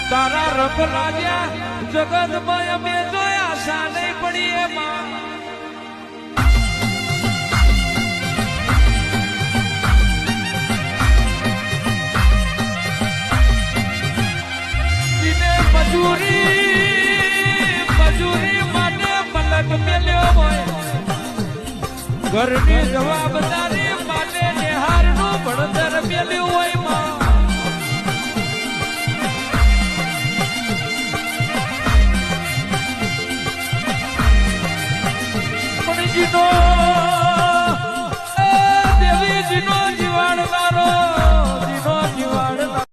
તારા રબ રાજા જગતમાં અમે જોઈ આશા નહીં પડી એમાં મજૂરી માટે પલક મેલ્યો હોય ઘરની જવાબદારી માટે નિહારનું ભણતર મેલ્યું હોય માં